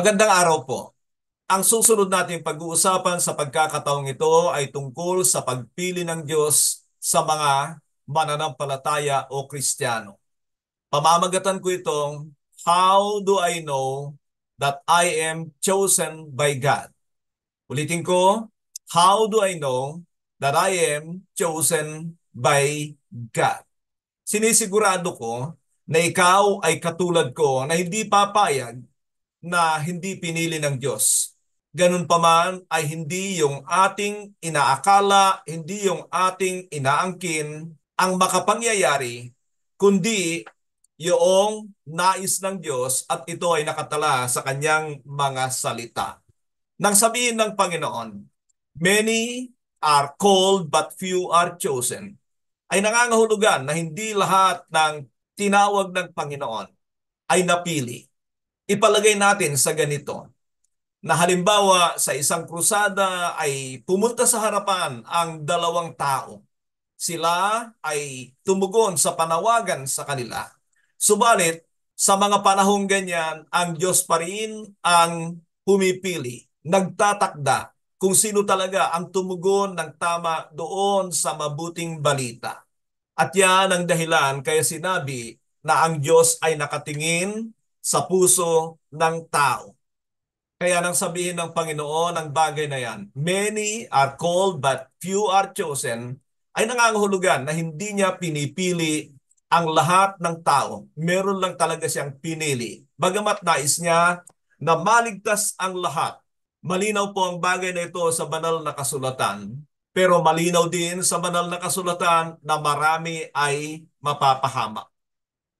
Magandang araw po. Ang susunod nating pag-uusapan sa pagkakataong ito ay tungkol sa pagpili ng Diyos sa mga mananampalataya o Kristiyano. Pamamagatan ko itong, How do I know that I am chosen by God? Ulitin ko, How do I know that I am chosen by God? Sinisigurado ko na ikaw ay katulad ko na hindi papayag na hindi pinili ng Diyos. Ganun pa man ay hindi yung ating inaakala, hindi yung ating inaangkin ang makapangyayari, kundi yung nais ng Diyos at ito ay nakatala sa kanyang mga salita. Nang sabihin ng Panginoon, many are called but few are chosen, ay nangangahulugan na hindi lahat ng tinawag ng Panginoon ay napili. Ipalagay natin sa ganito, na halimbawa sa isang krusada ay pumunta sa harapan ang dalawang tao. Sila ay tumugon sa panawagan sa kanila. Subalit, sa mga panahong ganyan, ang Diyos pa rin ang pumipili, nagtatakda kung sino talaga ang tumugon ng tama doon sa mabuting balita. At yan ang dahilan kaya sinabi na ang Diyos ay nakatingin sa puso ng tao. Kaya nang sabihin ng Panginoon ang bagay na yan, many are called but few are chosen, ay nangangahulugan na hindi niya pinipili ang lahat ng tao. Meron lang talaga siyang pinili. Bagamat nais niya na maligtas ang lahat. Malinaw po ang bagay na ito sa banal na kasulatan. Pero malinaw din sa banal na kasulatan na marami ay mapapahamak.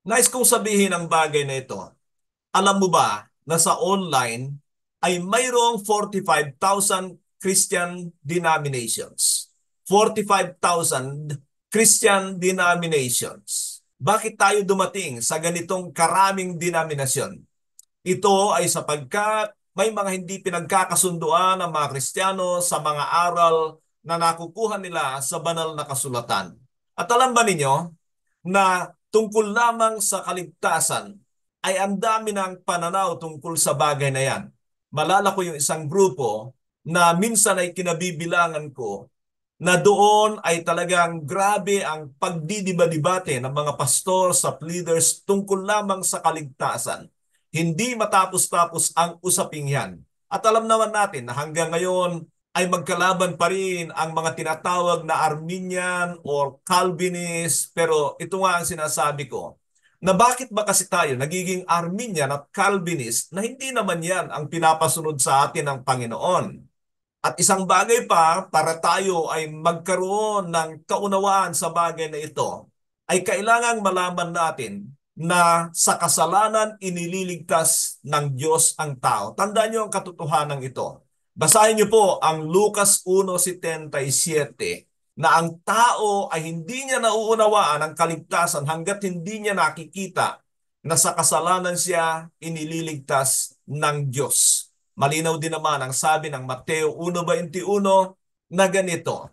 Nais kong sabihin ang bagay na ito. Alam mo ba na sa online ay mayroong 45,000 Christian denominations? 45,000 Christian denominations. Bakit tayo dumating sa ganitong karaming denominasyon? Ito ay sapagkat may mga hindi pinagkakasunduan ng mga Kristiyano sa mga aral na nakukuha nila sa banal na kasulatan. At alam ba ninyo na tungkol lamang sa kaligtasan ay ang dami ng pananaw tungkol sa bagay na yan. Malala ko yung isang grupo na minsan ay kinabibilangan ko na doon ay talagang grabe ang pagdidiba-dibate ng mga pastor sa leaders tungkol lamang sa kaligtasan. Hindi matapos-tapos ang usaping yan. At alam naman natin na hanggang ngayon ay magkalaban pa rin ang mga tinatawag na Arminian or Calvinist. Pero ito nga ang sinasabi ko, na bakit ba kasi tayo nagiging Arminian at Calvinist na hindi naman yan ang pinapasunod sa atin ng Panginoon. At isang bagay pa, para tayo ay magkaroon ng kaunawaan sa bagay na ito, ay kailangang malaman natin na sa kasalanan inililigtas ng Diyos ang tao. Tandaan niyo ang katotohanan ito. Basahin niyo po ang Lucas 1:77 na ang tao ay hindi niya nauunawaan ang kaligtasan hanggat hindi niya nakikita na sa kasalanan siya inililigtas ng Diyos. Malinaw din naman ang sabi ng Mateo 1:21 na ganito,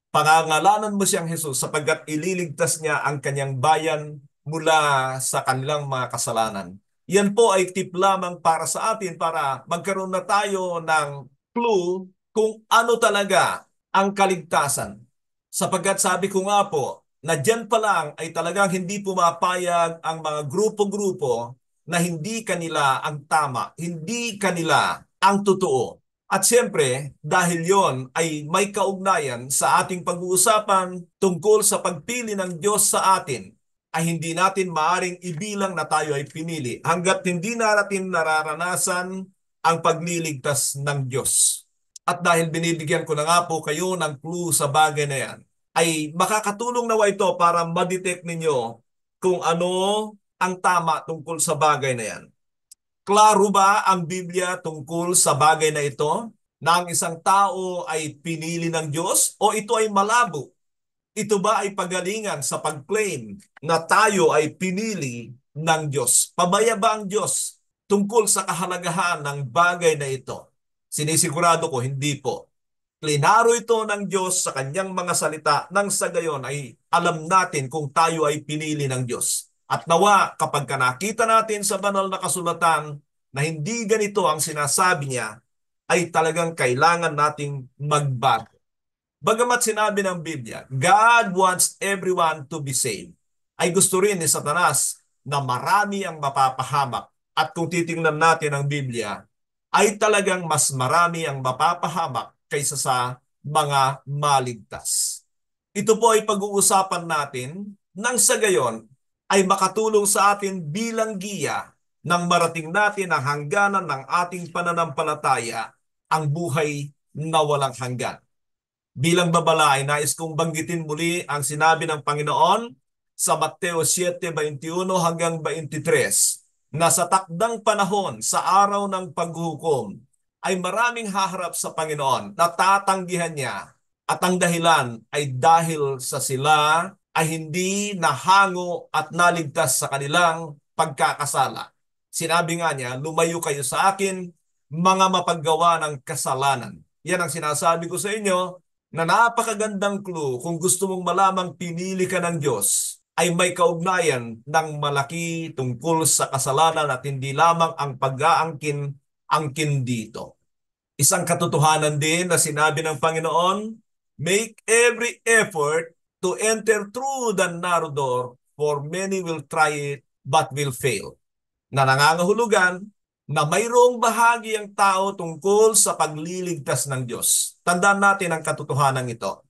pangangalanan mo siyang Jesus sapagkat ililigtas niya ang kanyang bayan mula sa kanilang mga kasalanan. Yan po ay tip lamang para sa atin para magkaroon na tayo ng clue kung ano talaga ang kaligtasan. Sapagkat sabi ko nga po, na dyan pa lang ay talagang hindi pumapayag ang mga grupo-grupo na hindi kanila ang tama, hindi kanila ang totoo. At siyempre, dahil yon ay may kaugnayan sa ating pag-uusapan tungkol sa pagpili ng Diyos sa atin, ay hindi natin maaring ibilang na tayo ay pinili hanggat hindi natin nararanasan ang pagliligtas ng Diyos. At dahil binibigyan ko na nga po kayo ng clue sa bagay na yan, ay makakatulong nawa ito para ma-detect ninyo kung ano ang tama tungkol sa bagay na yan. Klaro ba ang Biblia tungkol sa bagay na ito? Na ang isang tao ay pinili ng Diyos o ito ay malabo? Ito ba ay pagalingan sa pag-claim na tayo ay pinili ng Diyos? Pabaya ba ang Diyos tungkol sa kahalagahan ng bagay na ito? Sinisigurado ko, hindi po. Klinaro ito ng Diyos sa kanyang mga salita nang sa gayon ay alam natin kung tayo ay pinili ng Diyos. At nawa kapag nakita natin sa banal na kasulatan na hindi ganito ang sinasabi niya, ay talagang kailangan nating magbago. Bagamat sinabi ng Biblia, God wants everyone to be saved, ay gusto rin ni Satanas na marami ang mapapahamak. At kung titingnan natin ang Biblia, ay talagang mas marami ang mapapahamak kaysa sa mga maligtas. Ito po ay pag-uusapan natin nang sa gayon ay makatulong sa atin bilang giya nang marating natin ang hangganan ng ating pananampalataya, ang buhay na walang hanggan. Bilang babala ay nais kong banggitin muli ang sinabi ng Panginoon sa Mateo 7:21 hanggang 23 na sa takdang panahon sa araw ng paghukom ay maraming haharap sa Panginoon na tatanggihan niya, at ang dahilan ay dahil sa sila ay hindi nahango at naligtas sa kanilang pagkakasala. Sinabi nga niya, lumayo kayo sa akin, mga mapaggawa ng kasalanan. Yan ang sinasabi ko sa inyo, na napakagandang clue kung gusto mong malamang pinili ka ng Diyos, ay may kaugnayan ng malaki tungkol sa kasalanan at hindi lamang ang pag-aangkin dito. Isang katotohanan din na sinabi ng Panginoon, make every effort to enter through the narrow door, for many will try it but will fail. Na nangangahulugan na mayroong bahagi ang tao tungkol sa pagliligtas ng Diyos. Tandaan natin ang katotohanan ito.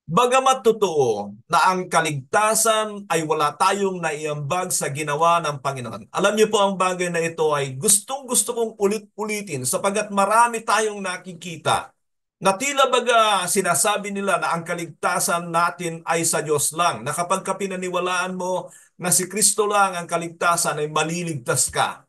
Bagamat totoo na ang kaligtasan ay wala tayong naiambag sa ginawa ng Panginoon. Alam niyo po, ang bagay na ito ay gustong-gusto kong ulit-ulitin sapagat marami tayong nakikita na tila baga sinasabi nila na ang kaligtasan natin ay sa Diyos lang, na kapag pinaniwalaan mo na si Kristo lang ang kaligtasan ay maliligtas ka.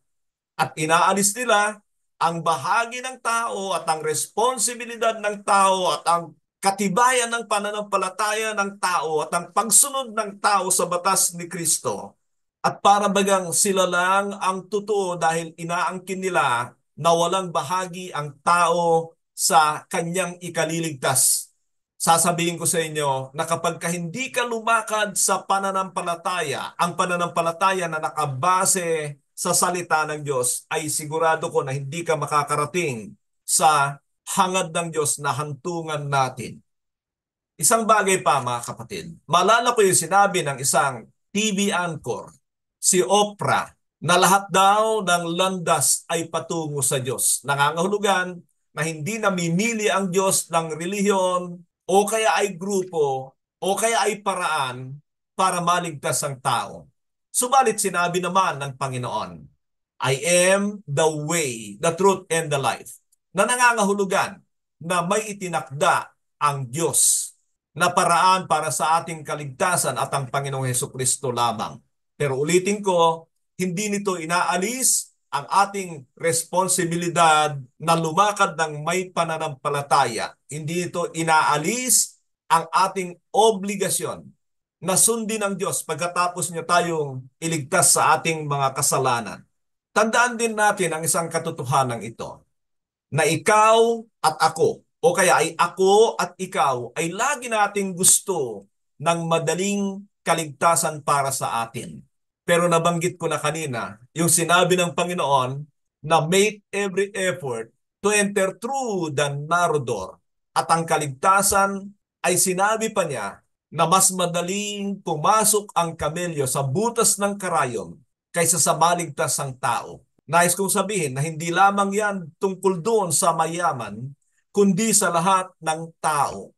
At inaalis nila ang bahagi ng tao at ang responsibilidad ng tao at ang katibayan ng pananampalataya ng tao at ang pagsunod ng tao sa batas ni Kristo. At para bagang sila lang ang totoo dahil inaangkin nila na walang bahagi ang tao sa kanyang ikaliligtas. Sasabihin ko sa inyo na kapag hindi ka lumakad sa pananampalataya, ang pananampalataya na nakabase sa salita ng Diyos, ay sigurado ko na hindi ka makakarating sa hangad ng Diyos na hantungan natin. Isang bagay pa, mga kapatid, maalala ko yung sinabi ng isang TV anchor, si Oprah, na lahat daw ng landas ay patungo sa Diyos. Nangangahulugan na hindi namimili ang Diyos ng relihiyon o kaya ay grupo o kaya ay paraan para maligtas ang tao. Subalit sinabi naman ng Panginoon, I am the way, the truth, and the life. Na nangangahulugan na may itinakda ang Diyos na paraan para sa ating kaligtasan at ang Panginoong Hesukristo lamang. Pero ulitin ko, hindi nito inaalis ang ating responsibilidad na lumakad ng may pananampalataya. Hindi ito inaalis ang ating obligasyon na sundin ng Diyos pagkatapos niya tayong iligtas sa ating mga kasalanan. Tandaan din natin ang isang katotohanan ito, na ikaw at ako, o kaya ay ako at ikaw, ay lagi nating gusto ng madaling kaligtasan para sa atin. Pero nabanggit ko na kanina, yung sinabi ng Panginoon na make every effort to enter through the narrow door. At ang kaligtasan ay sinabi pa niya na mas madaling pumasok ang kamelyo sa butas ng karayom kaysa sa maligtas ang tao. Nais kong sabihin na hindi lamang yan tungkol doon sa mayaman, kundi sa lahat ng tao.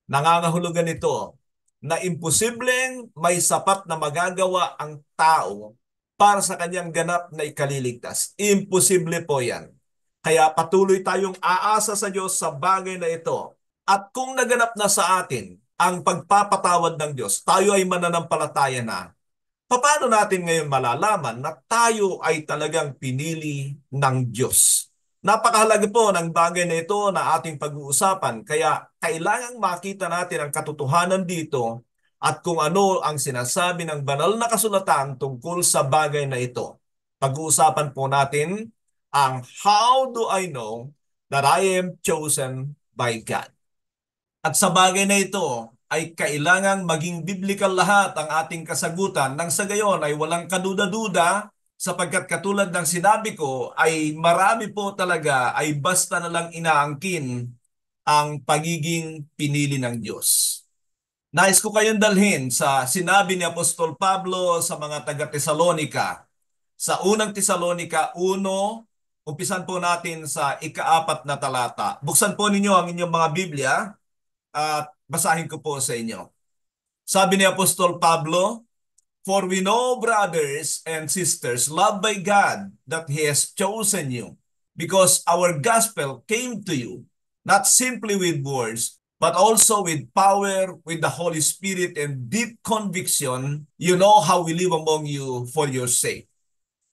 Nangangahulugan ito na imposibleng may sapat na magagawa ang tao para sa kanyang ganap na ikaliligtas. Imposible po yan. Kaya patuloy tayong aasa sa Diyos sa bagay na ito. At kung naganap na sa atin ang pagpapatawad ng Diyos, tayo ay mananampalataya na. Paano natin ngayon malalaman na tayo ay talagang pinili ng Diyos? Napakahalaga po ng bagay na ito na ating pag-uusapan, kaya kailangang makita natin ang katotohanan dito at kung ano ang sinasabi ng banal na kasulatan tungkol sa bagay na ito. Pag-uusapan po natin ang how do I know that I am chosen by God? At sa bagay na ito ay kailangang maging biblical lahat ang ating kasagutan nang sa gayon ay walang kaduda-duda Sapagkat katulad ng sinabi ko ay marami po talaga ay basta na lang inaangkin ang pagiging pinili ng Diyos. Nais ko kayong dalhin sa sinabi ni Apostol Pablo sa mga taga-Tesalonika. Sa unang Tesalonika 1, umpisan po natin sa ika-4 na talata. Buksan po ninyo ang inyong mga Biblia at basahin ko po sa inyo. Sabi ni Apostol Pablo, "For we know, brothers and sisters, loved by God, that He has chosen you, because our gospel came to you, not simply with words, but also with power, with the Holy Spirit and deep conviction. You know how we live among you for your sake."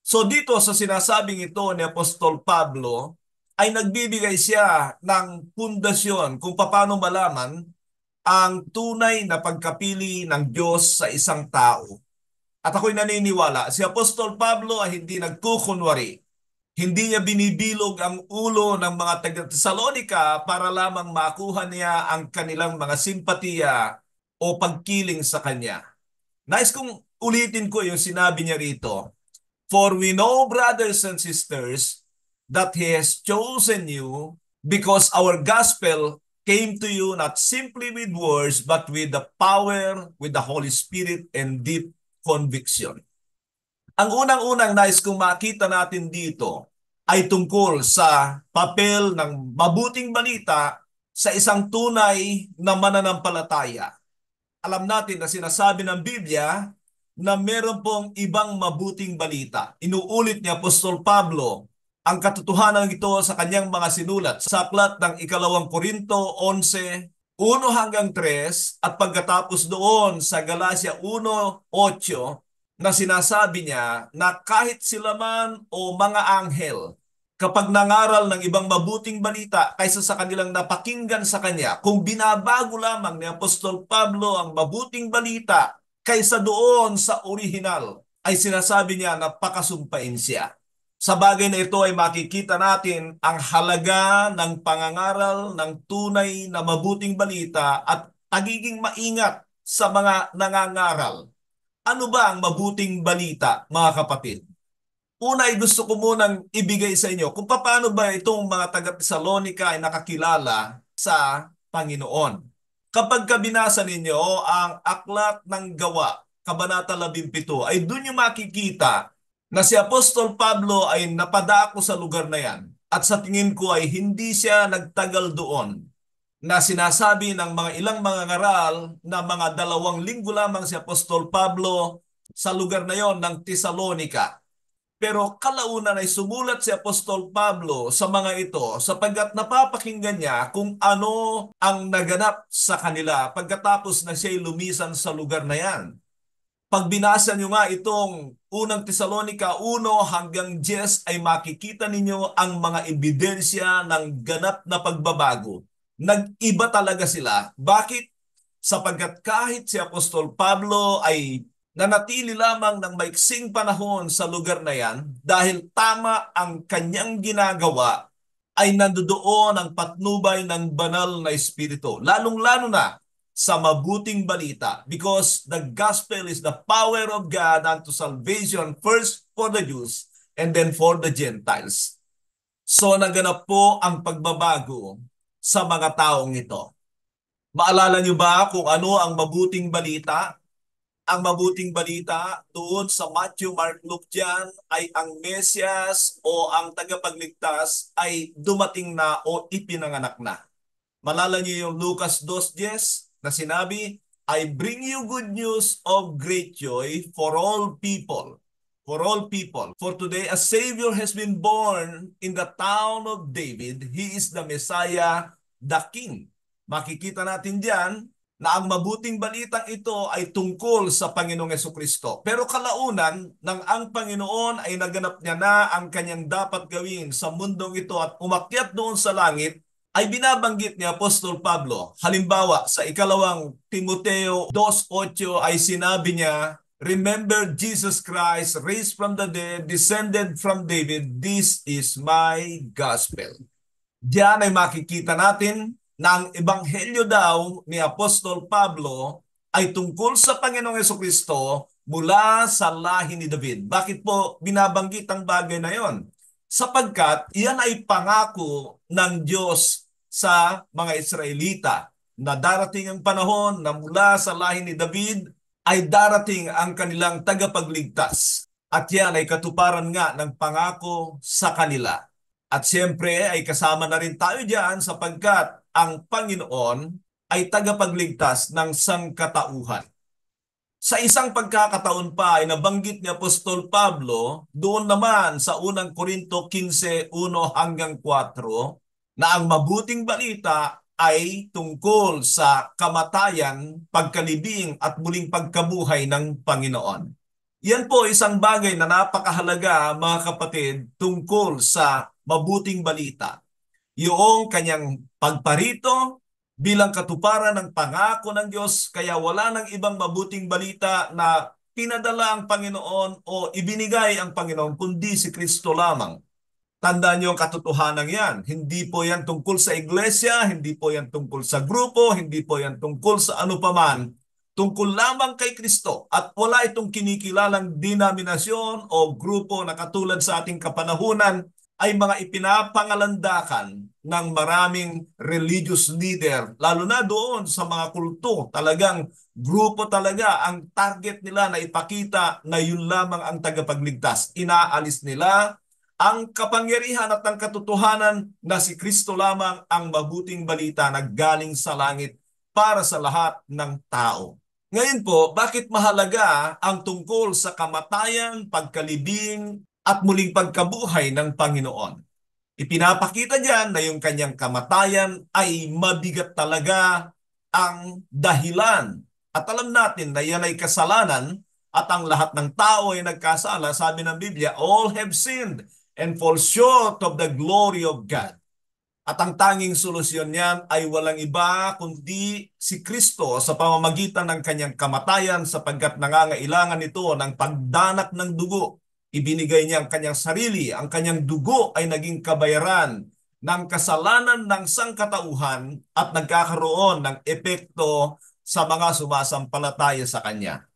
So dito sa sinasabing ito ni Apostol Pablo, ay nagbibigay siya ng pundasyon kung paano malaman ang tunay na pagkapili ng Diyos sa isang tao. At ako'y naniniwala, si Apostol Pablo ay hindi nagkukunwari. Hindi niya binibilog ang ulo ng mga taga-Tesalonika para lamang makuha niya ang kanilang mga simpatiya o pagkiling sa kanya. Nais kong ulitin ko yung sinabi niya rito. "For we know, brothers and sisters, that He has chosen you because our gospel came to you not simply with words, but with the power, with the Holy Spirit, and deep conviction." Ang unang-unang nais kong makita natin dito ay tungkol sa papel ng mabuting balita sa isang tunay na mananampalataya. Alam natin na sinasabi ng Biblia na meron pong ibang mabuting balita. Inuulit ni Apostol Pablo ang katotohanan ito sa kanyang mga sinulat sa aklat ng ikalawang Korinto 11, 1 hanggang 3 at pagkatapos doon sa Galacia 1:8 na sinasabi niya na kahit sila man o mga anghel, kapag nangaral ng ibang mabuting balita kaysa sa kanilang napakinggan sa kanya, kung binabago lamang ni Apostol Pablo ang mabuting balita kaysa doon sa orihinal, ay sinasabi niya na pakasumpain siya. Sa bagay na ito ay makikita natin ang halaga ng pangangaral ng tunay na mabuting balita at pagiging maingat sa mga nangangaral. Ano ba ang mabuting balita, mga kapatid? Una ay gusto ko munang ibigay sa inyo kung paano ba itong mga taga-Tesalonika ay nakakilala sa Panginoon. Kapag binasa ninyo ang Aklat ng Gawa, Kabanata 17, ay doon nyo makikita na si Apostol Pablo ay napadako sa lugar na yan. At sa tingin ko ay hindi siya nagtagal doon, na sinasabi ng mga ilang mga ngaral na mga 2 linggo lamang si Apostol Pablo sa lugar na yon ng Tesalonika. Pero kalaunan ay sumulat si Apostol Pablo sa mga ito sapagkat napapakinggan niya kung ano ang naganap sa kanila pagkatapos na siya'y lumisan sa lugar na yan. Pag binasa niyo nga itong unang Tesalonika 1 hanggang 10 ay makikita ninyo ang mga ebidensya ng ganap na pagbabago. Nag-iba talaga sila. Bakit? Sapagkat kahit si Apostol Pablo ay nanatili lamang ng maiksing panahon sa lugar na yan dahil tama ang kanyang ginagawa, ay nandoon ang patnubay ng banal na espiritu. Lalong-lalo na sa mabuting balita, because the gospel is the power of God unto salvation, first for the Jews and then for the Gentiles. So naganap po ang pagbabago sa mga taong ito. Maalala niyo ba kung ano ang mabuting balita? Ang mabuting balita doon sa Matthew, Mark, Luke dyan ay ang Mesias o ang tagapagligtas ay dumating na o ipinanganak na. Malala niyo yung Lucas 2:10 na sinabi, "I bring you good news of great joy for all people." For all people. For today a Savior has been born in the town of David. He is the Messiah, the King. Makikita natin diyan na ang mabuting balitang ito ay tungkol sa Panginoong Hesukristo. Pero kalaunan, nang ang Panginoon ay naganap niya na ang kanyang dapat gawin sa mundong ito at umakyat doon sa langit, ay binabanggit ni Apostol Pablo. Halimbawa, sa ikalawang Timoteo 2:8 ay sinabi niya, "Remember Jesus Christ, raised from the dead, descended from David. This is my gospel." Diyan ay makikita natin na ang ebanghelyo daw ni Apostol Pablo ay tungkol sa Panginoong Hesukristo mula sa lahi ni David. Bakit po binabanggit ang bagay na yon? Sapagkat iyan ay pangako ng Diyos sa mga Israelita na darating ang panahon na mula sa lahi ni David ay darating ang kanilang tagapagligtas. At yan ay katuparan nga ng pangako sa kanila. At siyempre ay kasama na rin tayo diyan sapagkat ang Panginoon ay tagapagligtas ng sangkatauhan. Sa isang pagkakataon pa ay nabanggit ni Apostol Pablo doon naman sa unang Korinto 15:1-4 na ang mabuting balita ay tungkol sa kamatayan, pagkalibing at muling pagkabuhay ng Panginoon. Yan po isang bagay na napakahalaga mga kapatid tungkol sa mabuting balita. Yung kanyang pagparito bilang katuparan ng pangako ng Diyos, kaya wala nang ibang mabuting balita na pinadala ang Panginoon o ibinigay ang Panginoon kundi si Kristo lamang. Tandaan niyo ang katotohanan yan. Hindi po yan tungkol sa iglesia, hindi po yan tungkol sa grupo, hindi po yan tungkol sa ano paman. Tungkol lamang kay Kristo at wala itong kinikilalang denominasyon o grupo na katulad sa ating kapanahunan ay mga ipinapangalandakan ng maraming religious leader, lalo na doon sa mga kulto. Talagang grupo talaga ang target nila na ipakita na yun lamang ang tagapagligtas. Inaalis nila ang kapangyarihan at ang katotohanan na si Kristo lamang ang mabuting balita na galing sa langit para sa lahat ng tao. Ngayon po, bakit mahalaga ang tungkol sa kamatayan, pagkalibing, at muling pagkabuhay ng Panginoon? Ipinapakita diyan na yung kanyang kamatayan ay mabigat talaga ang dahilan. At alam natin na yan ay kasalanan at ang lahat ng tao ay nagkasala. Sabi ng Biblia, all have sinned and fall short of the glory of God. At ang tanging solusyon niyan ay walang iba kundi si Kristo sa pamamagitan ng kanyang kamatayan sapagkat nangangailangan ito ng pagdanak ng dugo. Ibinigay niya ang kanyang sarili, ang kanyang dugo ay naging kabayaran ng kasalanan ng sangkatauhan at nagkakaroon ng epekto sa mga sumasampalataya sa kanya.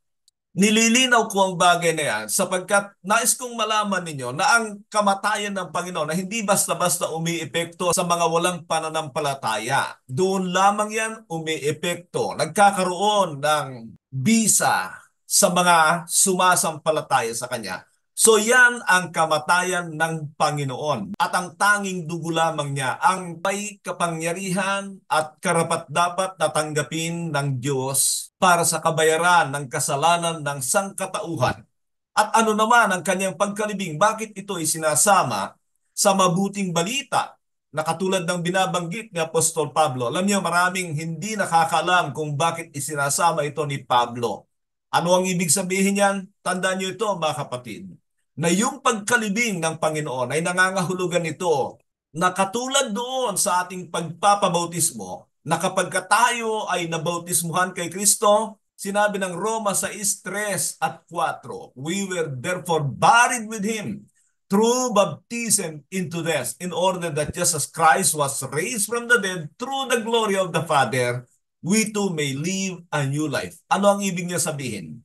Nililinaw ko ang bagay na yan sapagkat nais kong malaman ninyo na ang kamatayan ng Panginoon na hindi basta-basta umiepekto sa mga walang pananampalataya. Doon lamang yan umiepekto. Nagkakaroon ng bisa sa mga sumasampalataya sa Kanya. So yan ang kamatayan ng Panginoon at ang tanging dugo lamang niya ang may kapangyarihan at karapat-dapat na tanggapin ng Diyos para sa kabayaran ng kasalanan ng sangkatauhan. At ano naman ang kanyang pagkalibing? Bakit ito ay sinasama sa mabuting balita na katulad ng binabanggit ni Apostol Pablo? Alam niyo, maraming hindi nakakaalam kung bakit isinasama ito ni Pablo. Ano ang ibig sabihin niyan? Tandaan niyo ito mga kapatid, na yung pagkalibing ng Panginoon ay nangangahulugan ito na katulad doon sa ating pagpapabautismo, na kapag tayo ay nabautismuhan kay Kristo, sinabi ng Roma 6:3-4, we were therefore buried with Him through baptism into death, in order that just as Christ was raised from the dead through the glory of the Father, we too may live a new life. Ano ang ibig niya sabihin?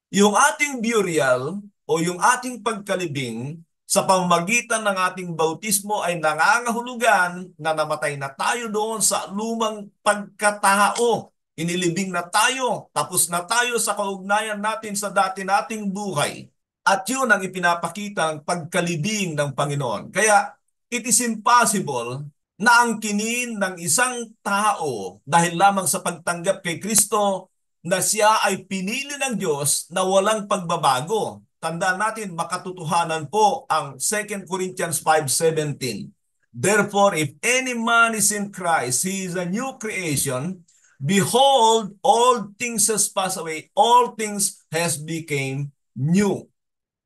Yung ating burial o yung ating pagkalibing sa pamamagitan ng ating bautismo ay nangangahulugan na namatay na tayo doon sa lumang pagkatao. Inilibing na tayo, tapos na tayo sa kaugnayan natin sa dati nating buhay. At yun ang ipinapakita ng pagkalibing ng Panginoon. Kaya it is impossible na angkinin ng isang tao dahil lamang sa pagtanggap kay Kristo na siya ay pinili ng Diyos na walang pagbabago. Tandaan natin, makatotohanan po ang 2 Corinthians 5:17. Therefore, if any man is in Christ, he is a new creation. Behold, all things has passed away, all things has become new.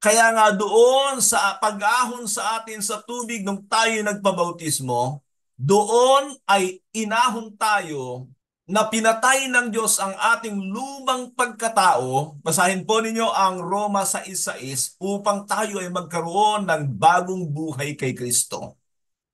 Kaya nga doon sa pag-ahon sa atin sa tubig nung tayo nagpabautismo, doon ay inahon tayo na pinatay ng Diyos ang ating lumang pagkatao. Basahin po ninyo ang Roma 6:6 upang tayo ay magkaroon ng bagong buhay kay Kristo.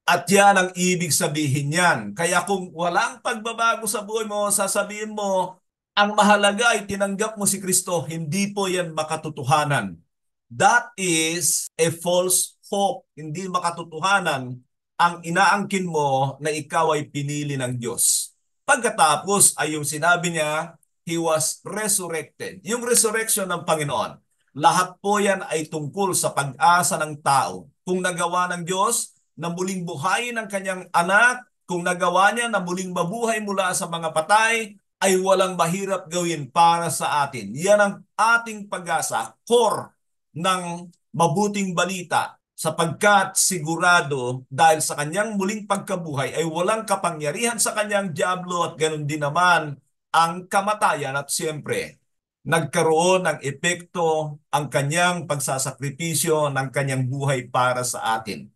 At yan ang ibig sabihin yan. Kaya kung walang pagbabago sa buhay mo, sasabihin mo, Ang mahalaga ay tinanggap mo si Kristo, hindi po yan makatotohanan. That is a false hope. Hindi makatotohanan ang inaangkin mo na ikaw ay pinili ng Diyos. Pagkatapos ay yung sinabi niya, He was resurrected. Yung resurrection ng Panginoon, lahat po yan ay tungkol sa pag-asa ng tao. Kung nagawa ng Diyos na muling buhayin ang kanyang anak, kung nagawa niya na muling mabuhay mula sa mga patay, ay walang mahirap gawin para sa atin. Yan ang ating pag-asa, core ng mabuting balita, sapagkat sigurado dahil sa kanyang muling pagkabuhay ay walang kapangyarihan sa kanyang diablo at ganoon din naman ang kamatayan at siyempre nagkaroon ng epekto ang kanyang pagsasakripisyo ng kanyang buhay para sa atin.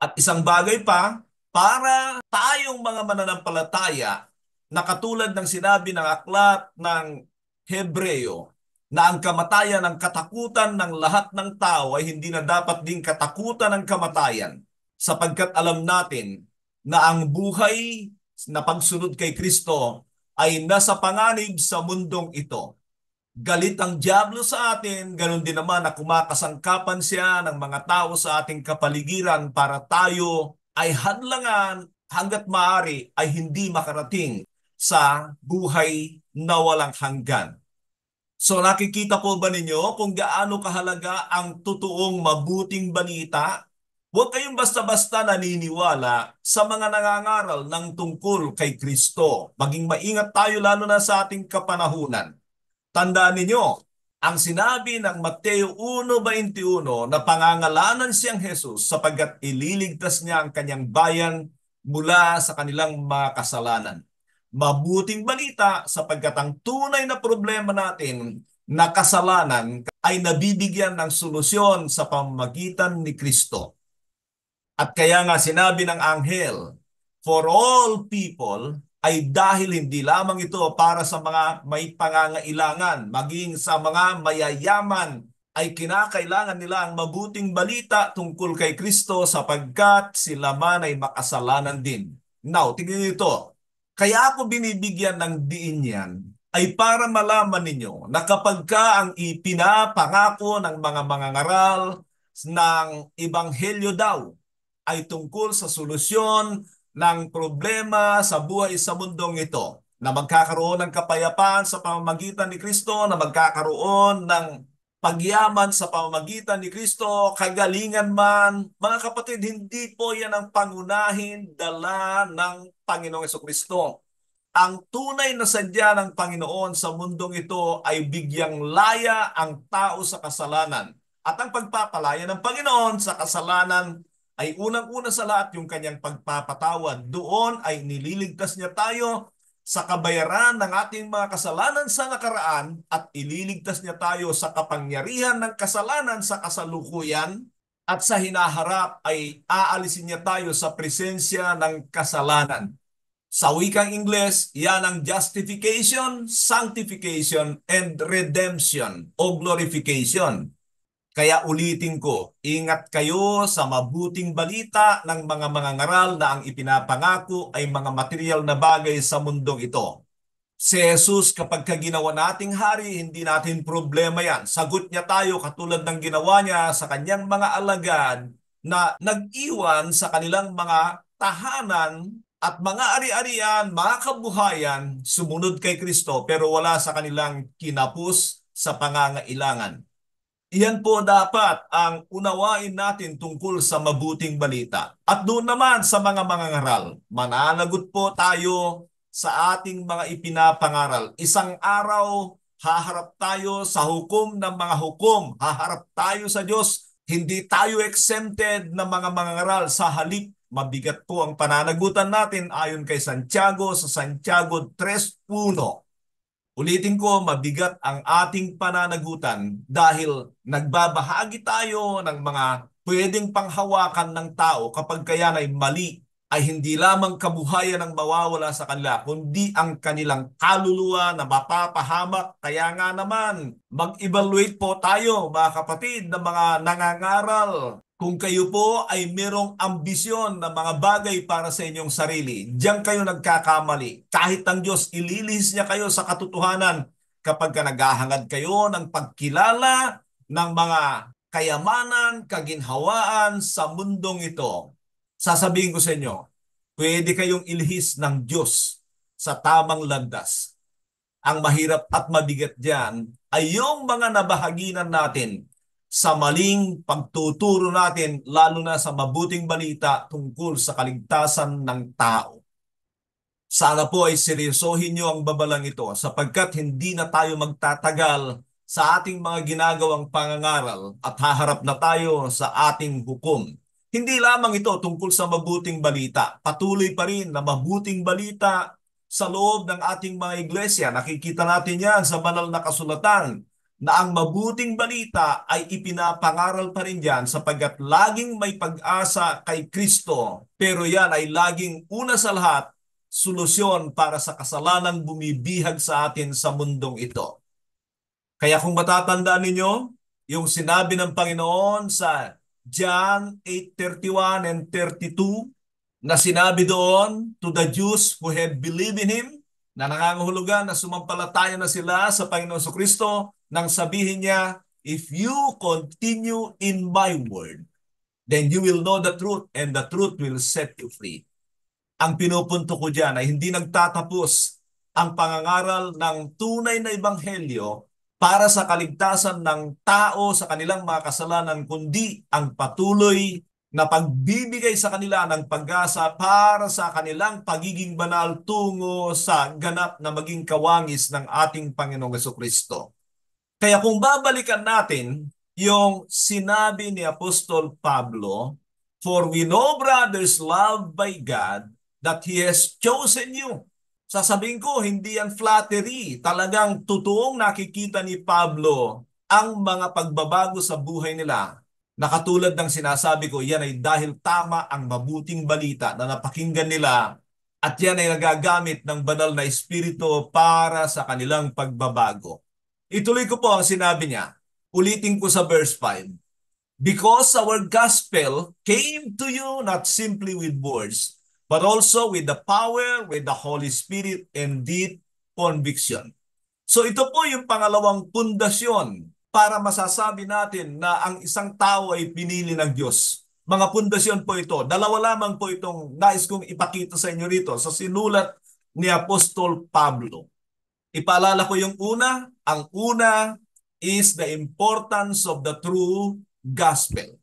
At isang bagay pa, para tayong mga mananampalataya, na katulad ng sinabi ng aklat ng Hebreo, na ang kamatayan ng katakutan ng lahat ng tao ay hindi na dapat ding katakutan ng kamatayan, sapagkat alam natin na ang buhay na pagsunod kay Kristo ay nasa panganib sa mundong ito. Galit ang diablo sa atin, ganoon din naman na kumakasangkapan siya ng mga tao sa ating kapaligiran para tayo ay hadlangan hanggat maaari ay hindi makarating sa buhay na walang hanggan. So nakikita po ba ninyo kung gaano kahalaga ang totoong mabuting balita? Huwag kayong basta-basta naniniwala sa mga nangangaral ng tungkol kay Kristo. Maging maingat tayo lalo na sa ating kapanahunan. Tandaan ninyo, ang sinabi ng Mateo 1:21 na pangangalanan siyang Jesus sapagkat ililigtas niya ang kanyang bayan mula sa kanilang mga kasalanan. Mabuting balita sapagkat ang tunay na problema natin na kasalanan ay nabibigyan ng solusyon sa pamamagitan ni Kristo. At kaya nga sinabi ng anghel, for all people, ay dahil hindi lamang ito para sa mga may pangangailangan, maging sa mga mayayaman ay kinakailangan nila ang mabuting balita tungkol kay Kristo sapagkat sila man ay makasalanan din. Now, tingnan niyo ito. Kaya ako binibigyan ng diin yan ay para malaman ninyo na kapag ka ang ipinapangako ng mga mangangaral ng ebanghelyo daw ay tungkol sa solusyon ng problema sa buhay sa mundong ito, na magkakaroon ng kapayapaan sa pamamagitan ni Kristo, na magkakaroon ng pagyaman sa pamamagitan ni Kristo, kagalingan man, mga kapatid, hindi po yan ang pangunahin dala ng Panginoong Jesucristo. Ang tunay na sadya ng Panginoon sa mundong ito ay bigyang laya ang tao sa kasalanan. At ang pagpapalaya ng Panginoon sa kasalanan ay unang-una sa lahat yung kanyang pagpapatawad. Doon ay nililigtas niya tayo sa kabayaran ng ating mga kasalanan sa nakaraan at ililigtas niya tayo sa kapangyarihan ng kasalanan sa kasalukuyan at sa hinaharap ay aalisin niya tayo sa presensya ng kasalanan. Sa wikang Ingles, yan ang justification, sanctification, and redemption o glorification. Kaya ulitin ko, ingat kayo sa mabuting balita ng mga mangangaral na ang ipinapangako ay mga material na bagay sa mundong ito. Si Jesus, kapag ginawa nating hari, hindi natin problema yan. Sagot niya tayo katulad ng ginawa niya sa kanyang mga alagad na nag-iwan sa kanilang mga tahanan at mga ari-arian, mga kabuhayan, sumunod kay Kristo pero wala sa kanilang kinapos sa pangangailangan. Iyan po dapat ang unawain natin tungkol sa mabuting balita. At doon naman sa mga mangangaral, mananagot po tayo sa ating mga ipinapangaral. Isang araw, haharap tayo sa hukom ng mga hukom. Haharap tayo sa Diyos. Hindi tayo exempted na mga mangangaral. Sa halip, mabigat po ang pananagutan natin ayon kay Santiago sa Santiago 3:1. Ulitin ko, mabigat ang ating pananagutan dahil nagbabahagi tayo ng mga pwedeng panghawakan ng tao kapag kaya ay mali, ay hindi lamang kabuhayan ang mawawala sa kanila, kundi ang kanilang kaluluwa na mapapahamak. Kaya nga naman, mag-evaluate po tayo mga kapatid ng mga nangangaral Kung kayo po ay merong ambisyon na mga bagay para sa inyong sarili, diyan kayo nagkakamali. Kahit ang Diyos, ililihis niya kayo sa katotohanan kapag ka naghahangad kayo ng pagkilala ng mga kayamanan, kaginhawaan sa mundong ito. Sasabihin ko sa inyo, pwede kayong ilihis ng Diyos sa tamang landas. Ang mahirap at mabigat diyan ay yung mga nabahaginan natin sa maling pagtuturo natin, lalo na sa mabuting balita tungkol sa kaligtasan ng tao. Sana po ay seryosohin niyo ang babalang ito sapagkat hindi na tayo magtatagal sa ating mga ginagawang pangangaral at haharap na tayo sa ating hukom. Hindi lamang ito tungkol sa mabuting balita. Patuloy pa rin na mabuting balita sa loob ng ating mga iglesia. Nakikita natin yan sa banal na kasulatan na ang mabuting balita ay ipinapangaral pa rin yan sapagkat laging may pag-asa kay Kristo. Pero yan ay laging una sa lahat solusyon para sa kasalanang bumibihag sa atin sa mundong ito. Kaya kung matatandaan ninyo, yung sinabi ng Panginoon sa John 8:31 and 32, na sinabi doon to the Jews who had believed in Him, na nangangahulugan na sumampalataya na sila sa Panginoon Kristo, nang sabihin niya, if you continue in my word, then you will know the truth and the truth will set you free. Ang pinupunto ko dyan ay hindi nagtatapos ang pangangaral ng tunay na ebanghelyo para sa kaligtasan ng tao sa kanilang mga kasalanan, kundi ang patuloy na pagbibigay sa kanila ng pag-asa para sa kanilang pagiging banal tungo sa ganap na maging kawangis ng ating Panginoong Jesucristo. Kaya kung babalikan natin yung sinabi ni Apostol Pablo, for we know, brothers, loved by God, that He has chosen you. Sasabihin ko, hindi yan flattery. Talagang totoong nakikita ni Pablo ang mga pagbabago sa buhay nila. Nakatulad ng sinasabi ko, yan ay dahil tama ang mabuting balita na napakinggan nila at yan ay nagagamit ng banal na espiritu para sa kanilang pagbabago. Ituloy ko po ang sinabi niya. Ulitin ko sa verse 5. Because our gospel came to you not simply with words, but also with the power, with the Holy Spirit, and deep conviction. So ito po yung pangalawang pundasyon para masasabi natin na ang isang tao ay pinili ng Diyos. Mga pundasyon po ito. Dalawa lamang po itong nais kong ipakita sa inyo rito sa sinulat ni Apostol Pablo. Ipaalala ko yung una. Ang una is the importance of the true gospel.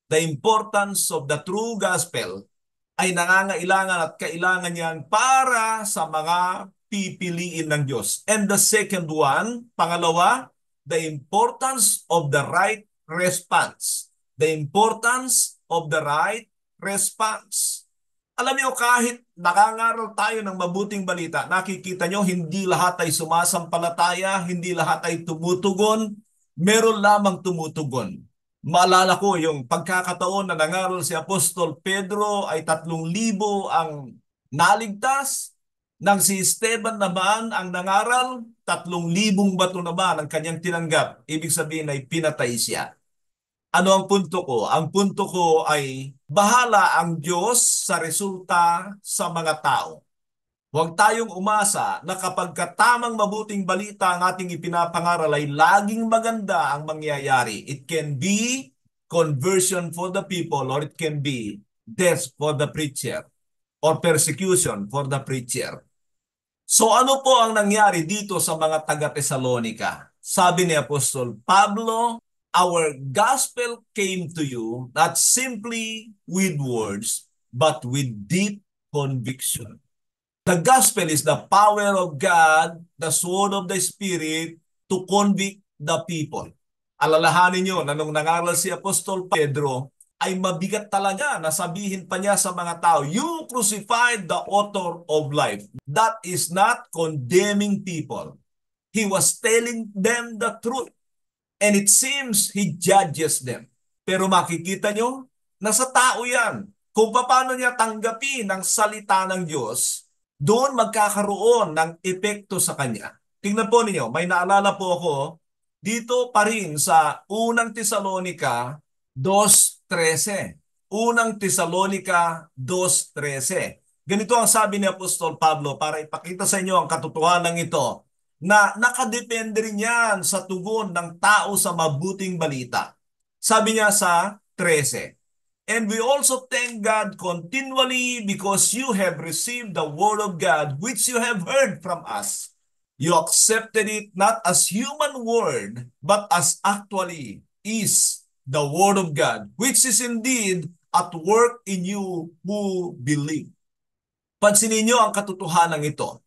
The importance of the true gospel ay nangangailangan at kailangan yan para sa mga pipiliin ng Diyos. And the second one, pangalawa, the importance of the right response. The importance of the right response. Alam niyo, kahit nakangaral tayo ng mabuting balita, nakikita niyo, hindi lahat ay sumasampalataya, hindi lahat ay tumutugon, meron lamang tumutugon. Maalala ko yung pagkakataon na nangaral si Apostol Pedro ay 3,000 ang naligtas. Nang si Esteban naman ang nangaral, 3,000 bato naman ang kanyang tinanggap. Ibig sabihin ay pinatay siya. Ano ang punto ko? Ang punto ko ay bahala ang Diyos sa resulta sa mga tao. Huwag tayong umasa na kapag katamang mabuting balita ang ating ipinapangaral ay laging maganda ang mangyayari. It can be conversion for the people or it can be death for the preacher or persecution for the preacher. So ano po ang nangyari dito sa mga taga-Tesalonica? Sabi ni Apostol Pablo, our gospel came to you not simply with words, but with deep conviction. The gospel is the power of God, the sword of the Spirit to convict the people. Alalahanin nyo na nung nangaral si Apostol Pedro, ay mabigat talaga na sabihin pa niya sa mga tao, you crucified the author of life. That is not condemning people. He was telling them the truth. And it seems he judges them. Pero makikita nyo, nasa tao yan. Kung paano niya tanggapin ang salita ng Diyos, doon magkakaroon ng epekto sa kanya. Tingnan po ninyo, may naalala po ako dito pa rin sa unang Tesalonica 13. Unang Tesalonica 2:13. Ganito ang sabi ni Apostol Pablo para ipakita sa inyo ang katotohanan ito na nakadepende rin yan sa tugon ng tao sa mabuting balita. Sabi niya sa 13, "And we also thank God continually because you have received the word of God which you have heard from us. You accepted it not as human word, but as actually is the word of God, which is indeed at work in you who believe." Pansinin niyo ang katotohanan ito.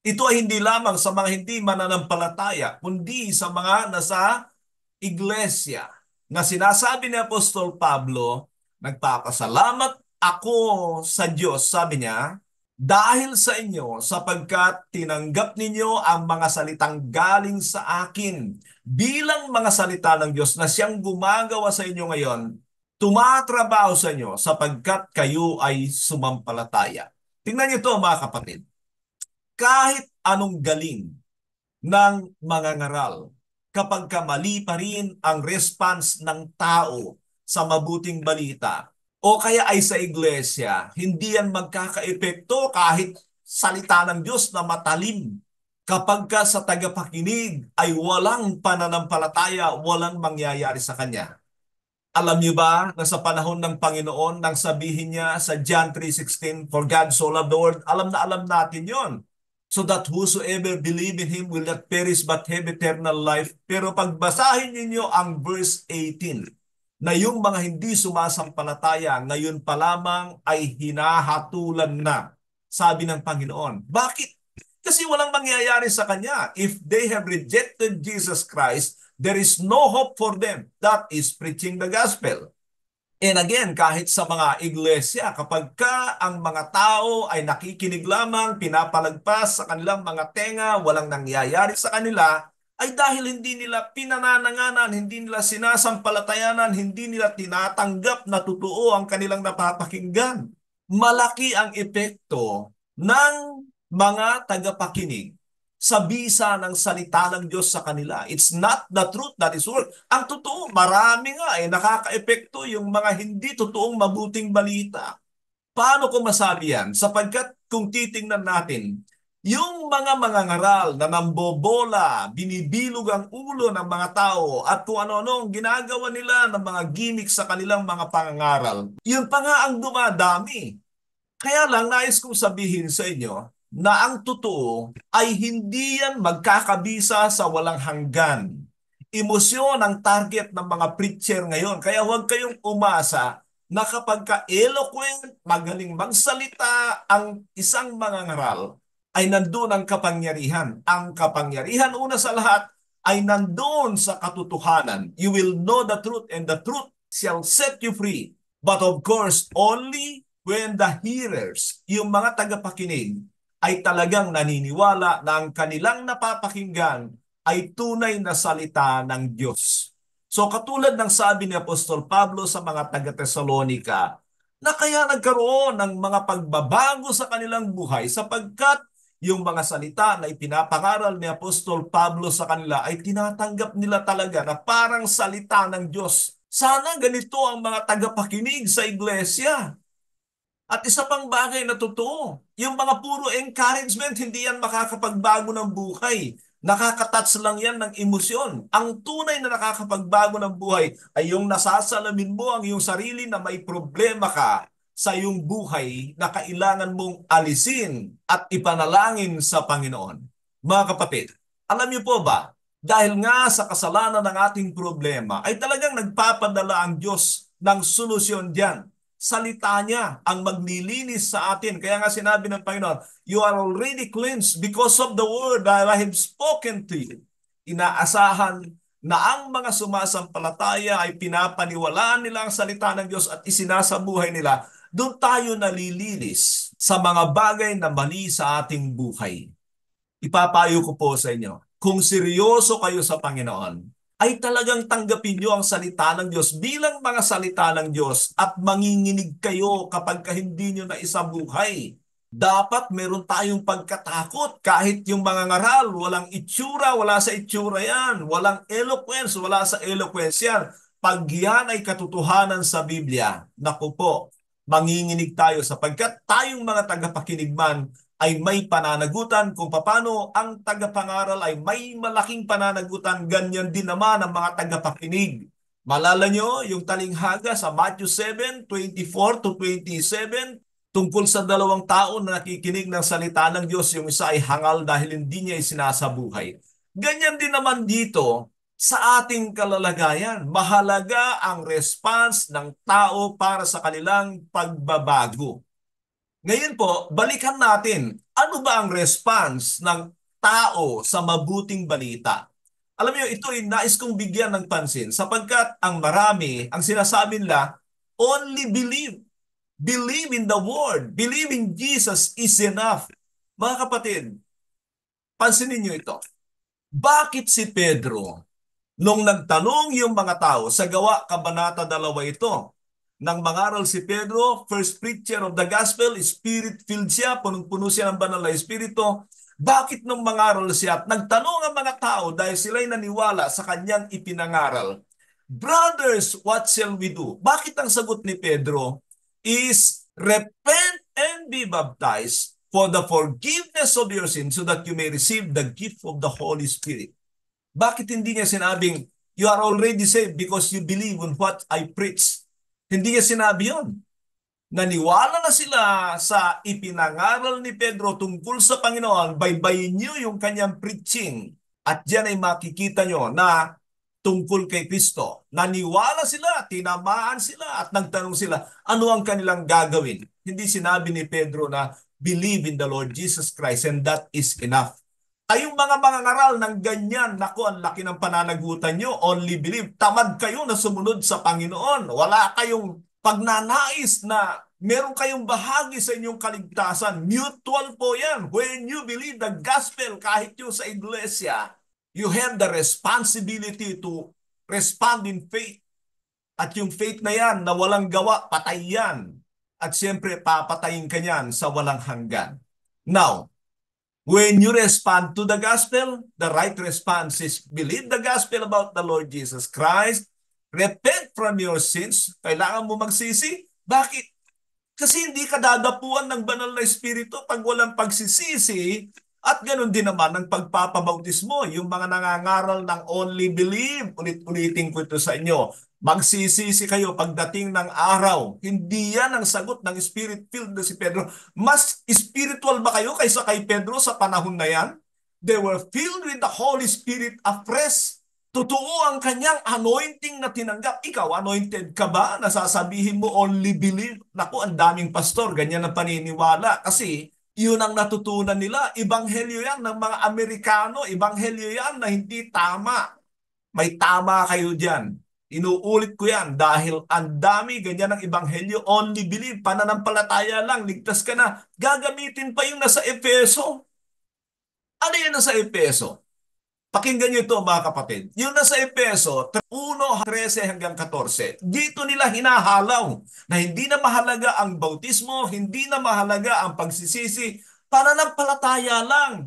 Ito ay hindi lamang sa mga hindi mananampalataya, kundi sa mga nasa iglesia na sinasabi ni Apostol Pablo, "Nagpapasalamat ako sa Diyos," sabi niya, "dahil sa inyo sapagkat tinanggap ninyo ang mga salitang galing sa akin bilang mga salita ng Diyos na siyang gumagawa sa inyo ngayon, tumatrabaho sa inyo sapagkat kayo ay sumampalataya." Tingnan niyo ito mga kapatid. Kahit anong galing ng mga ngaral, kapag mali pa rin ang response ng tao sa mabuting balita o kaya ay sa iglesia, hindi yan magkakaepekto kahit salita ng Diyos na matalim. Kapag sa tagapakinig ay walang pananampalataya, walang mangyayari sa kanya. Alam niyo ba na sa panahon ng Panginoon, nang sabihin niya sa John 3:16, "For God so loved the world," alam natin yon. "So that whosoever believe in Him will not perish but have eternal life." Pero pagbasahin ninyo ang verse 18, na yung mga hindi sumasampalataya ngayon pa lamang ay hinahatulan na, sabi ng Panginoon. Bakit? Kasi walang mangyayari sa Kanya. If they have rejected Jesus Christ, there is no hope for them. That is preaching the gospel. And again, kahit sa mga iglesia, kapag ang mga tao ay nakikinig lamang, pinapalagpas sa kanilang mga tenga, walang nangyayari sa kanila, ay dahil hindi nila pinanananganan, hindi nila sinasampalatayanan, hindi nila tinatanggap na totoo ang kanilang napapakinggan. Malaki ang epekto ng mga tagapakinig sa bisa ng salita ng Diyos sa kanila. It's not the truth that is work. Ang totoo, marami nga nakaka-epekto yung mga hindi totoong mabuting balita. Paano ko masabi yan? Sapagkat kung titingnan natin, yung mga mangangaral na nambobola, binibilog ang ulo ng mga tao at kung ano-ano ang ginagawa nila ng mga gimmick sa kanilang mga pangangaral, yun pa nga ang dumadami. Kaya lang nais kong sabihin sa inyo na ang totoo ay hindi yan magkakabisa sa walang hanggan. Emosyon ang target ng mga preacher ngayon. Kaya huwag kayong umasa na kapag ka-eloquent, magaling magsalita ang isang mangangaral, ay nandun ang kapangyarihan. Ang kapangyarihan una sa lahat ay nandun sa katotohanan. You will know the truth and the truth shall set you free. But of course, only when the hearers, yung mga tagapakinig, ay talagang naniniwala na ang kanilang napapakinggan ay tunay na salita ng Diyos. So katulad ng sabi ni Apostol Pablo sa mga taga-Tesalonica, na kaya nagkaroon ng mga pagbabago sa kanilang buhay sapagkat yung mga salita na ipinapangaral ni Apostol Pablo sa kanila ay tinatanggap nila talaga na parang salita ng Diyos. Sana ganito ang mga tagapakinig sa iglesia. At isa pang bagay na totoo, yung mga puro encouragement, hindi yan makakapagbago ng buhay. Nakakatouch lang yan ng emosyon. Ang tunay na nakakapagbago ng buhay ay yung nasasalamin mo ang iyong sarili na may problema ka sa iyong buhay na kailangan mong alisin at ipanalangin sa Panginoon. Mga kapatid, alam niyo po ba, dahil nga sa kasalanan ng ating problema, ay talagang nagpapadala ang Diyos ng solusyon diyan. Salita niya ang maglilinis sa atin. Kaya nga sinabi ng Panginoon, "You are already cleansed because of the word that I have spoken to you." Inaasahan na ang mga sumasampalataya ay pinapaniwalaan nila ang salita ng Diyos at isinasabuhay nila. Doon tayo nalilinis sa mga bagay na mali sa ating buhay. Ipapayo ko po sa inyo, kung seryoso kayo sa Panginoon, ay talagang tanggapin nyo ang salita ng Diyos bilang mga salita ng Diyos at manginginig kayo kapag hindi nyo na isabuhay. Dapat meron tayong pagkatakot kahit yung mga ngaral, walang itsura, wala sa itsura yan. Walang eloquence, wala sa eloquence yan. pag yan ay katotohanan sa Biblia, naku po, manginginig tayo sapagkat tayong mga tagapakinig man ay may pananagutan kung paano ang tagapangaral ay may malaking pananagutan, ganyan din naman ang mga tagapakinig. Malala nyo yung talinghaga sa Matthew 7:24 to 27 tungkol sa dalawang tao na nakikinig ng salita ng Diyos, yung isa ay hangal dahil hindi niya isinasabuhay. Ganyan din naman dito sa ating kalalagayan. Mahalaga ang response ng tao para sa kanilang pagbabago. Ngayon po, balikan natin, ano ba ang response ng tao sa mabuting balita? Alam niyo, ito ay nais kong bigyan ng pansin sapagkat ang marami, ang sinasabi nila, only believe. Believe in the Word. Believe in Jesus is enough. Mga kapatid, pansinin niyo ito. Bakit si Pedro, nung nagtanong yung mga tao sa Gawa Kabanata 2 ito, nang mangaral si Pedro, first preacher of the gospel, spirit-filled siya, punong-puno siya ng banal na espiritu, bakit nung mangaral siya at nagtanong ang mga tao dahil sila'y naniwala sa kanyang ipinangaral, brothers, what shall we do? Bakit ang sagot ni Pedro is repent and be baptized for the forgiveness of your sins so that you may receive the gift of the Holy Spirit. Bakit hindi niya sinabing, you are already saved because you believe in what I preach? Hindi niya sinabi yun. Naniwala na sila sa ipinangaral ni Pedro tungkol sa Panginoon, baybayin niyo yung kanyang preaching. At diyan ay makikita nyo na tungkol kay Kristo. Naniwala sila, tinamaan sila, at nagtanong sila, ano ang kanilang gagawin? Hindi sinabi ni Pedro na, believe in the Lord Jesus Christ and that is enough. Kayong mga mangangaral ng ganyan, naku, ang laki ng pananagutan nyo, only believe. Tamad kayo na sumunod sa Panginoon. Wala kayong pagnanais na meron kayong bahagi sa inyong kaligtasan. Mutual po yan. When you believe the gospel, kahit yung sa iglesia, you have the responsibility to respond in faith. At yung faith na yan, na walang gawa, patay yan. At siyempre, papatayin ka yan sa walang hanggan. Now, when you respond to the gospel, the right response is believe the gospel about the Lord Jesus Christ, repent from your sins. Kailangan mo magsisi. Bakit? Kasi hindi ka dadapuan ng banal na espiritu pag walang pagsisisi. At ganoon din naman ang pagpapabautismo. Yung mga nangangaral ng only believe, ulit-ulitin ko ito sa inyo. Magsisisi kayo pagdating ng araw. Hindi yan ang sagot ng spirit-filled na si Pedro. Mas spiritual ba kayo kaysa kay Pedro sa panahon na yan? They were filled with the Holy Spirit afresh. Totoo ang kanyang anointing na tinanggap. Ikaw, anointed ka ba? Nasasabihin mo only believe. Naku, ang daming pastor, ganyan ang paniniwala. Kasi yun ang natutunan nila. Ibanghelyo yan ng mga Amerikano. Ibanghelyo yan na hindi tama. May tama kayo dyan. Inuulit ko yan dahil ang dami ganyan ng ebanghelyo. Only believe, pananampalataya lang, ligtas ka na. Gagamitin pa yung nasa Efeso. Ano yan nasa Efeso? Pakinggan nyo ito mga kapatid. Yung nasa Efeso 1:13 hanggang 14, dito nila hinahalaw na hindi na mahalaga ang bautismo, hindi na mahalaga ang pagsisisi, pananampalataya lang.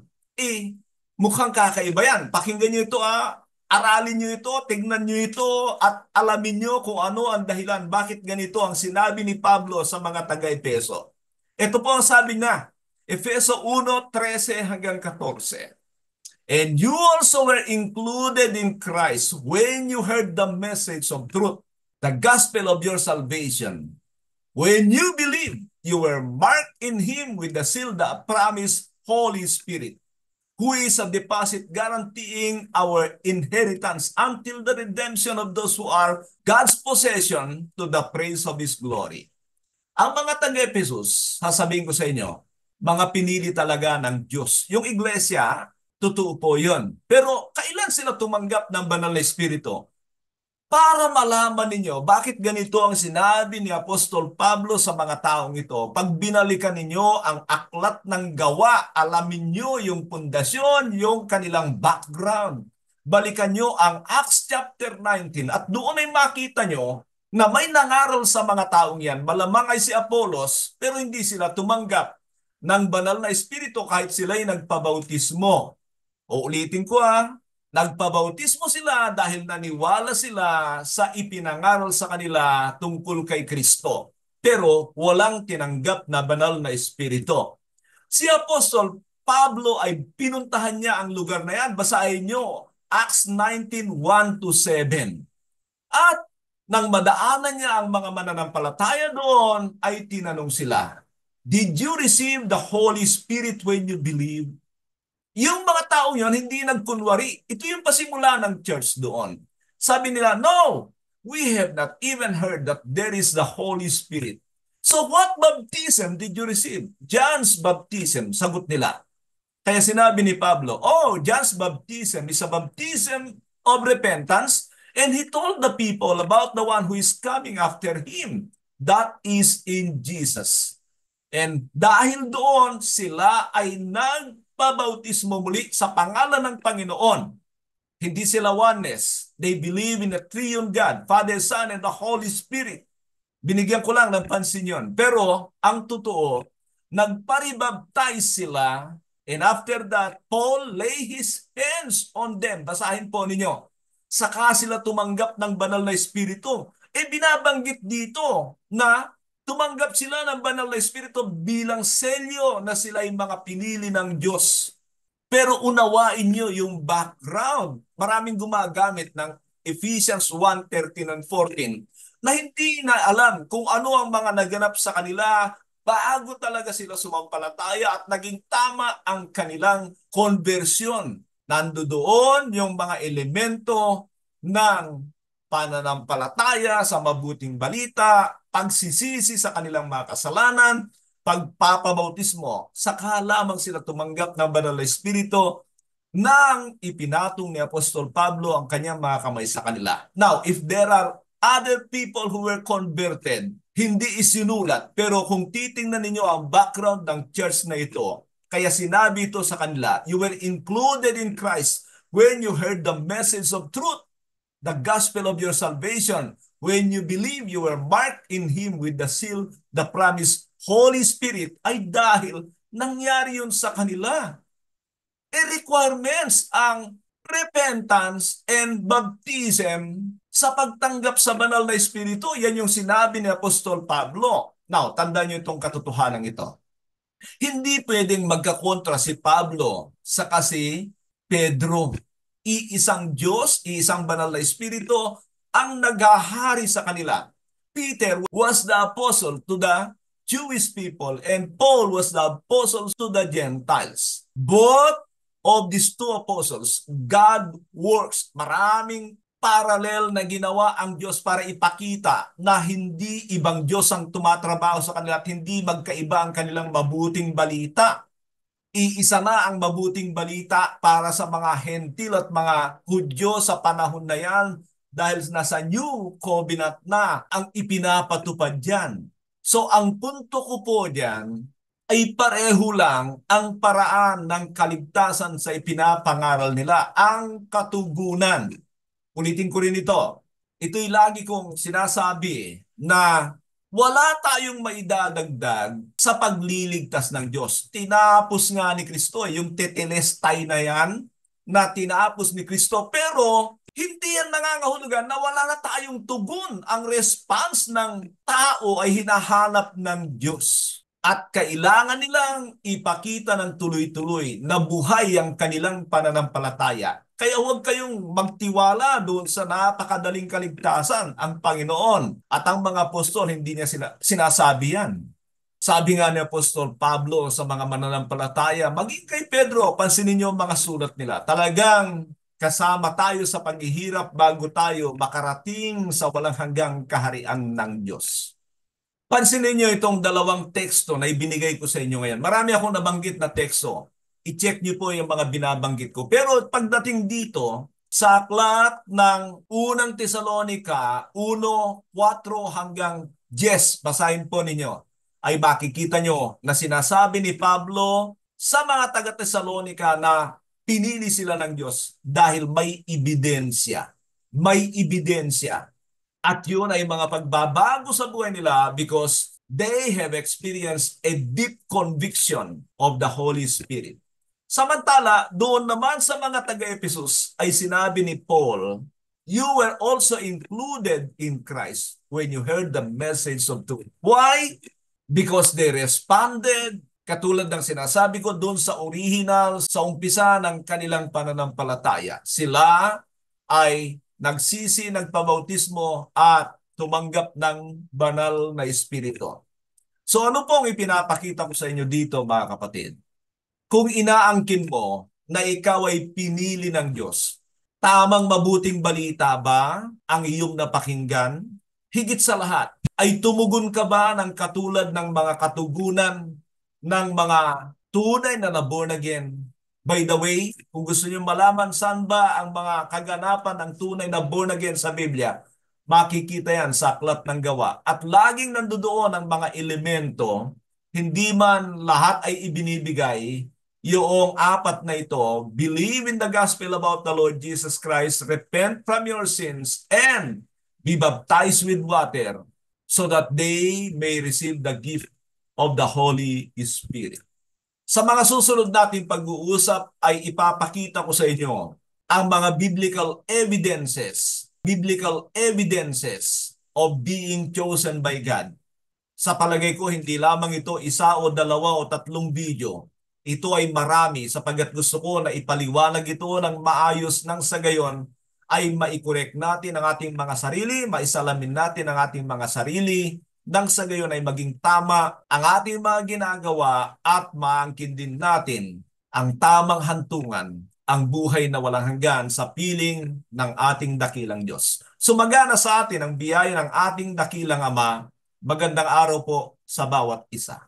Mukhang kakaiba yan. Pakinggan nyo ito aralin nyo ito, tignan nyo ito, at alamin nyo kung ano ang dahilan. Bakit ganito ang sinabi ni Pablo sa mga taga-Efeso. Ito po ang sabi na, Efeso 1:13 hanggang 14. And you also were included in Christ when you heard the message of truth, the gospel of your salvation. When you believed, you were marked in Him with the seal, the promised Holy Spirit, who is a deposit guaranteeing our inheritance until the redemption of those who are God's possession to the praise of His glory. Ang mga taga-Ephesus, sasabihin ko sa inyo, mga pinili talaga ng Diyos. Yung iglesia, totoo po yun. Pero kailan sila tumanggap ng banal na espiritu? Para malaman ninyo bakit ganito ang sinabi ni Apostol Pablo sa mga taong ito. Pag binalikan ninyo ang aklat ng gawa, alamin nyo yung pundasyon, yung kanilang background. Balikan nyo ang Acts chapter 19 at doon ay makita nyo na may nangaral sa mga taong yan. Malamang ay si Apolos pero hindi sila tumanggap ng banal na espiritu kahit sila'y nagpabautismo. O ulitin ko Nagpabautismo sila dahil naniwala sila sa ipinangaral sa kanila tungkol kay Kristo. Pero walang tinanggap na banal na espiritu. Si Apostol Pablo ay pinuntahan niya ang lugar na yan. Basahin nyo, Acts 19:1-7. At nang madaanan niya ang mga mananampalataya doon, ay tinanong sila, "Did you receive the Holy Spirit when you believed?" Yung mga tao yon hindi nagkunwari. Ito yung pasimula ng church doon. Sabi nila, "No, we have not even heard that there is the Holy Spirit." So what baptism did you receive? John's baptism, sagot nila. Kaya sinabi ni Pablo, "Oh, John's baptism is a baptism of repentance." And he told the people about the one who is coming after him. That is in Jesus. And dahil doon, sila ay nagpabautismo muli sa pangalan ng Panginoon. Hindi sila oneness. They believe in a triune God, Father, Son, and the Holy Spirit. Binigyan ko lang ng pansin yun. Pero ang totoo, nagparibaptize sila, and after that, Paul lay his hands on them. Basahin po ninyo. Saka sila tumanggap ng banal na espiritu. Binabanggit dito na tumanggap sila ng banal na espiritu bilang selyo na sila ay mga pinili ng Diyos. Pero unawain nyo yung background. Maraming gumagamit ng Ephesians 1:13 and 14 na hindi na alam kung ano ang mga naganap sa kanila bago talaga sila sumampalataya at naging tama ang kanilang konversyon. Nandoon yung mga elemento ng pananampalataya sa mabuting balita, pagsisisi sa kanilang mga kasalanan, pagpapabautismo. Saka lamang sila tumanggap ng banal na espiritu nang ipinatong ni Apostol Pablo ang kanyang mga kamay sa kanila. Now, if there are other people who were converted, hindi isinulat. Pero kung titingnan ninyo ang background ng church na ito, kaya sinabi ito sa kanila, "You were included in Christ when you heard the message of truth, the gospel of your salvation. When you believe, you were marked in Him with the seal, the promised Holy Spirit," ay dahil nangyari yun sa kanila. Requirements ang repentance and baptism sa pagtanggap sa banal na espiritu. Yan yung sinabi ni Apostol Pablo. Now, tandaan niyo itong katotohanan ito. Hindi pwedeng magkakontra si Pablo sa kasi Pedro. Iisang Diyos, iisang banal na espiritu ang naghahari sa kanila. Peter was the apostle to the Jewish people and Paul was the apostle to the Gentiles. Both of these two apostles, God works. Maraming parallel na ginawa ang Diyos para ipakita na hindi ibang Diyos ang tumatrabaho sa kanila at hindi magkaiba ang kanilang mabuting balita. Iisa na ang mabuting balita para sa mga Hentil at mga Hudyo sa panahon na yan dahil nasa New Covenant na ang ipinapatupad dyan. So ang punto ko po dyan ay pareho lang ang paraan ng kaligtasan sa ipinapangaral nila, ang katugunan. Ulitin ko rin ito. Ito'y lagi kong sinasabi na wala tayong maidadagdag sa pagliligtas ng Diyos. Tinapos nga ni Kristo, yung tetelestai na yan, na tinapos ni Kristo. Pero hindi yan nangangahulugan na wala na tayong tugon. Ang response ng tao ay hinahanap ng Diyos. At kailangan nilang ipakita ng tuloy-tuloy na buhay ang kanilang pananampalataya. Kaya huwag kayong magtiwala doon sa napakadaling kaligtasan. Ang Panginoon at ang mga apostol, hindi niya sinasabi yan. Sabi nga ni Apostol Pablo sa mga mananampalataya, maging kay Pedro, pansinin niyo ang mga sulat nila. Talagang kasama tayo sa paghihirap bago tayo makarating sa walang hanggang kaharian ng Diyos. Pansinin niyo itong dalawang teksto na ibinigay ko sa inyo ngayon. Marami akong nabanggit na teksto. I-check niyo po yung mga binabanggit ko. Pero pagdating dito, sa aklat ng unang Tesalonica, 1:4 hanggang 10, basahin po ninyo, ay makikita nyo na sinasabi ni Pablo sa mga taga-Tesalonica na pinili sila ng Diyos dahil may ebidensya. May ebidensya. At yun ay mga pagbabago sa buhay nila because they have experienced a deep conviction of the Holy Spirit. Samantala, doon naman sa mga taga-Ephesus ay sinabi ni Paul, you were also included in Christ when you heard the message of truth. Why? Because they responded, katulad ng sinasabi ko doon sa original, sa umpisa ng kanilang pananampalataya. Sila ay nagsisi, nagpabautismo at tumanggap ng banal na espiritu. So ano pong ipinapakita ko sa inyo dito, mga kapatid? Kung inaangkin mo na ikaw ay pinili ng Diyos, tamang mabuting balita ba ang iyong napakinggan? Higit sa lahat, ay tumugon ka ba ng katulad ng mga katugunan ng mga tunay na born again? By the way, kung gusto niyo malaman saan ba ang mga kaganapan ng tunay na born again sa Biblia, makikita yan sa Aklat ng Gawa. At laging nandoon ang mga elemento, hindi man lahat ay ibinibigay, yung apat na ito, believe in the gospel about the Lord Jesus Christ, repent from your sins, and be baptized with water so that they may receive the gift of the Holy Spirit. Sa mga susunod nating pag-uusap ay ipapakita ko sa inyo ang mga biblical evidences of being chosen by God. Sa palagay ko, hindi lamang ito isa o dalawa o tatlong video. Ito ay marami sapagkat gusto ko na ipaliwanag ito ng maayos nang sa gayon ay maikorek natin ang ating mga sarili, maisalamin natin ang ating mga sarili, nang sa gayon ay maging tama ang ating mga ginagawa at maangkin din natin ang tamang hantungan, ang buhay na walang hanggan sa piling ng ating dakilang Diyos. Sumagana sa atin ang biyaya ng ating dakilang Ama. Magandang araw po sa bawat isa.